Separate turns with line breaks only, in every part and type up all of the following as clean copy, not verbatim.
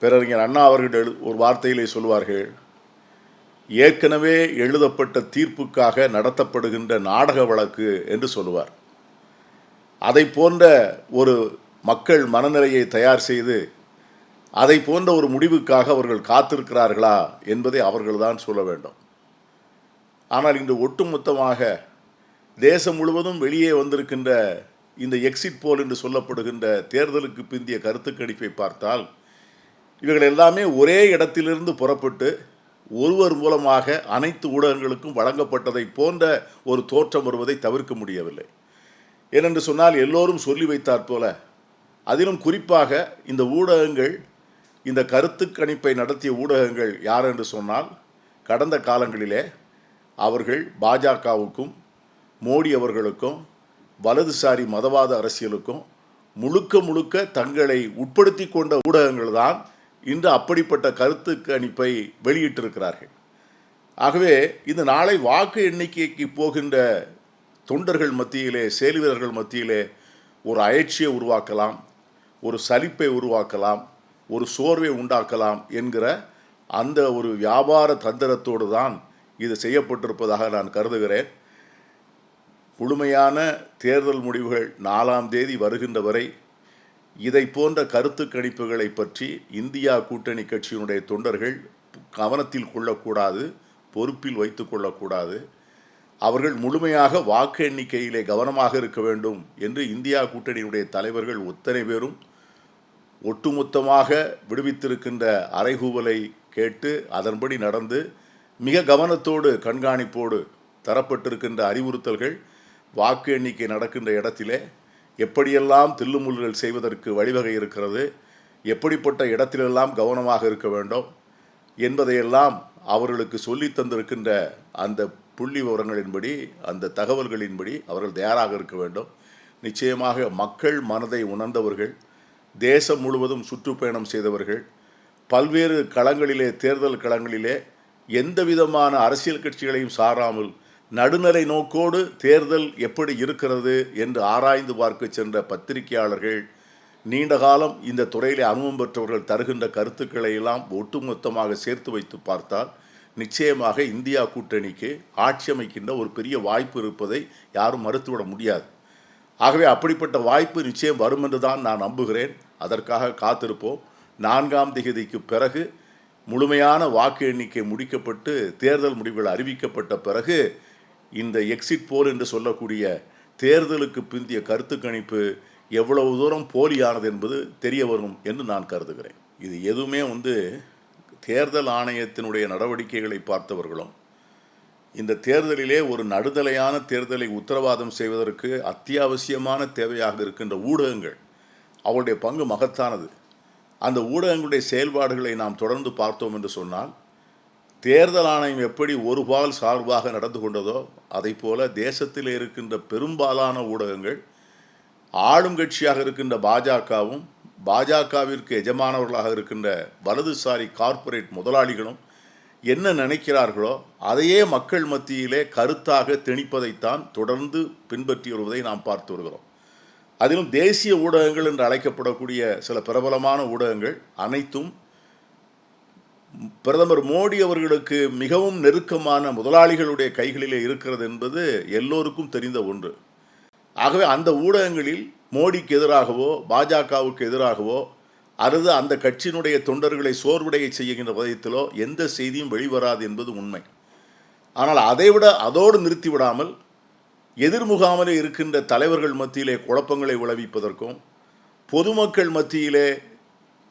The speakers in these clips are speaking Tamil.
பேரறிஞர் அண்ணா அவர்கள் ஒரு வார்த்தையிலே சொல்வார்கள், ஏற்கனவே எழுதப்பட்ட தீர்ப்புக்காக நடத்தப்படுகின்ற நாடக வழக்கு என்று சொல்லுவார். அதை போன்ற ஒரு மக்கள் மனநிலையை தயார் செய்து அதை போன்ற ஒரு முடிவுக்காக அவர்கள் காத்திருக்கிறார்களா என்பதை அவர்கள்தான் சொல்ல வேண்டும். ஆனால் இன்று ஒட்டுமொத்தமாக தேசம் முழுவதும் வெளியே வந்திருக்கின்ற இந்த எக்ஸிட் போல் என்று சொல்லப்படுகின்ற தேர்தலுக்கு பிந்திய கருத்து கணிப்பை பார்த்தால் இவர்கள் எல்லாமே ஒரே இடத்திலிருந்து புறப்பட்டு ஒருவர் மூலமாக அனைத்து ஊடகங்களுக்கும் வழங்கப்பட்டதை போன்ற ஒரு தோற்றம் வருவதை தவிர்க்க முடியவில்லை. ஏனென்று சொன்னால் எல்லோரும் சொல்லி வைத்தாற் போல, அதிலும் குறிப்பாக இந்த ஊடகங்கள், இந்த கருத்து கணிப்பை நடத்திய ஊடகங்கள் யார் என்று சொன்னால், கடந்த காலங்களிலே அவர்கள் பாஜகவுக்கும் மோடி அவர்களுக்கும் வலதுசாரி மதவாத அரசியலுக்கும் முழுக்க தங்களை உட்படுத்தி கொண்ட ஊடகங்கள் தான் இன்று அப்படிப்பட்ட கருத்து கணிப்பை வெளியிட்டிருக்கிறார்கள். ஆகவே இந்த நாளை வாக்கு எண்ணிக்கைக்கு போகின்ற தொண்டர்கள் மத்தியிலே, செயல் வீரர்கள் மத்தியிலே ஒரு அயற்சியை உருவாக்கலாம், ஒரு சலிப்பை உருவாக்கலாம், ஒரு சோர்வை உண்டாக்கலாம் என்கிற அந்த ஒரு வியாபார தந்திரத்தோடு தான் இது செய்யப்பட்டிருப்பதாக நான் கருதுகிறேன். முழுமையான தேர்தல் முடிவுகள் 4ஆம் தேதி வருகின்ற வரை இதை போன்ற கருத்து கணிப்புகளை பற்றி இந்தியா கூட்டணி கட்சியினுடைய தொண்டர்கள் கவனத்தில் கொள்ளக்கூடாது, பொறுப்பில் வைத்து கொள்ளக்கூடாது. அவர்கள் முழுமையாக வாக்கு எண்ணிக்கையிலே கவனமாக இருக்க வேண்டும் என்று இந்தியா கூட்டணியுடைய தலைவர்கள் அத்தனை பேரும் ஒட்டுமொத்தமாக விடுவித்திருக்கின்ற அறைகூவலை கேட்டு அதன்படி நடந்து மிக கவனத்தோடு கண்காணிப்போடு தரப்பட்டிருக்கின்ற அறிவுறுத்தல்கள் வாக்கு எண்ணிக்கை நடக்கின்ற இடத்திலே எப்படியெல்லாம் தில்லுமுல்கள் செய்வதற்கு வழிவகை இருக்கிறது, எப்படிப்பட்ட இடத்திலெல்லாம் கவனமாக இருக்க வேண்டும் என்பதையெல்லாம் அவர்களுக்கு சொல்லி தந்திருக்கின்ற அந்த புள்ளி விவரங்களின்படி, அந்த தகவல்களின்படி அவர்கள் தயாராக இருக்க வேண்டும். நிச்சயமாக மக்கள் மனதை உணர்ந்தவர்கள், தேசம் முழுவதும் சுற்றுப்பயணம் செய்தவர்கள், பல்வேறு களங்களிலே, தேர்தல் களங்களிலே எந்த விதமான அரசியல் கட்சிகளையும் சாராமல் நடுநிலை நோக்கோடு தேர்தல் எப்படி இருக்கிறது என்று ஆராய்ந்து பார்க்க சென்ற பத்திரிகையாளர்கள், நீண்ட காலம் இந்த துறையிலே அனுபவம் பெற்றவர்கள் தருகின்ற கருத்துக்களை எல்லாம் ஒட்டுமொத்தமாக சேர்த்து வைத்து பார்த்தால் நிச்சயமாக இந்தியா கூட்டணிக்கு ஆட்சி அமைக்கின்ற ஒரு பெரிய வாய்ப்பு இருப்பதை யாரும் மறுத்துவிட முடியாது. ஆகவே அப்படிப்பட்ட வாய்ப்பு நிச்சயம் வரும் என்று தான் நான் நம்புகிறேன். அதற்காக காத்திருப்போம். 4ஆம் தேதிக்கு பிறகு முழுமையான வாக்கு எண்ணிக்கை முடிக்கப்பட்டு தேர்தல் முடிவுகள் அறிவிக்கப்பட்ட பிறகு இந்த எக்ஸிட் போல் என்று சொல்லக்கூடிய தேர்தலுக்கு பிந்திய கருத்து கணிப்பு எவ்வளவு தூரம் போலியானது என்பது தெரிய வரும் என்று நான் கருதுகிறேன். இது எதுவுமே தேர்தல் ஆணையத்தினுடைய நடவடிக்கைகளை பார்த்தவர்களும், இந்த தேர்தலிலே ஒரு நடுதலையான தேர்தலை உத்தரவாதம் செய்வதற்கு அத்தியாவசியமான தேவையாக இருக்கின்ற ஊடகங்கள், அவருடைய பங்கு மகத்தானது. அந்த ஊடகங்களுடைய செயல்பாடுகளை நாம் தொடர்ந்து பார்த்தோம் என்று சொன்னால், தேர்தல் ஆணையம் எப்படி ஒருபால் சார்பாக நடந்து கொண்டதோ அதை போல தேசத்தில் இருக்கின்ற பெரும்பாலான ஊடகங்கள் ஆளும் கட்சியாக இருக்கின்ற பாஜகவும், பாஜகவிற்கு எஜமானவர்களாக இருக்கின்ற வலதுசாரி கார்ப்பரேட் முதலாளிகளும் என்ன நினைக்கிறார்களோ அதையே மக்கள் மத்தியிலே கருத்தாக திணிப்பதைத்தான் தொடர்ந்து பின்பற்றி வருவதை நாம் பார்த்து வருகிறோம். அதிலும் தேசிய ஊடகங்கள் என்று அழைக்கப்படக்கூடிய சில பிரபலமான ஊடகங்கள் அனைத்தும் பிரதமர் மோடி அவர்களுக்கு மிகவும் நெருக்கமான முதலாளிகளுடைய கைகளிலே இருக்கிறது என்பது எல்லோருக்கும் தெரிந்த ஒன்று. ஆகவே அந்த ஊடகங்களில் மோடிக்கு எதிராகவோ பாஜகவுக்கு எதிராகவோ அல்லது அந்த கட்சியினுடைய தொண்டர்களை சோர்வடைய செய்கின்ற விதத்திலோ எந்த செய்தியும் வெளிவராது என்பது உண்மை. ஆனால் அதோடு நிறுத்திவிடாமல் எதிர்முகாமலே இருக்கின்ற தலைவர்கள் மத்தியிலே குழப்பங்களை விளைவிப்பதற்கும், பொதுமக்கள் மத்தியிலே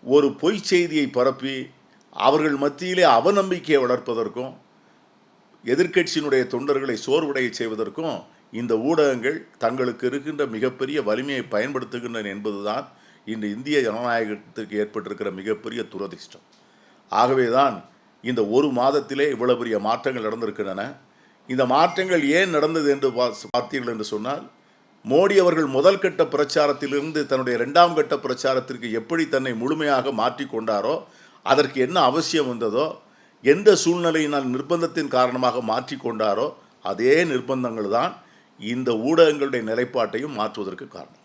ஒரு பொய் செய்தியை பரப்பி அவர்கள் மத்தியிலே அவநம்பிக்கையை வளர்ப்பதற்கும், எதிர்க்கட்சியினுடைய தொண்டர்களை சோர்வடைய செய்வதற்கும் இந்த ஊடகங்கள் தங்களுக்கு இருக்கின்ற மிகப்பெரிய வலிமையை பயன்படுத்துகின்றன என்பதுதான் இன்று இந்திய ஜனநாயகத்துக்கு ஏற்பட்டிருக்கிற மிகப்பெரிய துரதிர்ஷ்டம். ஆகவே தான் இந்த ஒரு மாதத்திலே இவ்வளவு பெரிய மாற்றங்கள் நடந்திருக்கின்றன. இந்த மாற்றங்கள் ஏன் நடந்தது என்று பார்த்தீர்கள் என்று சொன்னால், மோடி அவர்கள் முதல் கட்ட பிரச்சாரத்திலிருந்து தன்னுடைய 2ஆம் கட்ட பிரச்சாரத்திற்கு எப்படி தன்னை முழுமையாக மாற்றிக்கொண்டாரோ, அதற்கு என்ன அவசியம் வந்ததோ, எந்த சூழ்நிலையினால் நிர்பந்தத்தின் காரணமாக மாற்றிக்கொண்டாரோ அதே நிர்பந்தங்கள் தான் இந்த ஊடகங்களுடைய நிலைப்பாட்டையும் மாற்றுவதற்கு காரணம்.